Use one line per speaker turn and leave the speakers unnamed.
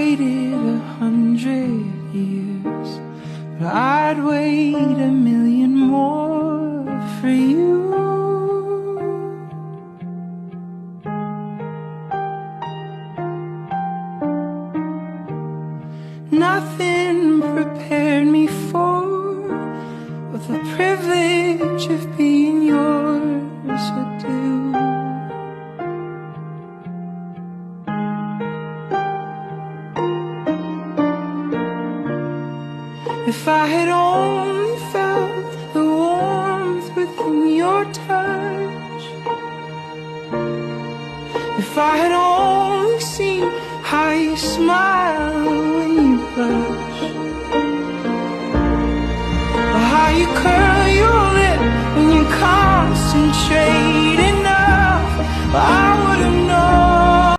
waited 100 years, but I'd wait 1,000,000 more for you. Nothing prepared me for what the privilege of being yours would do. If I had only felt the warmth within your touch, if I had only seen how you smile when you blush, or how you curl your lip when you concentrate enough,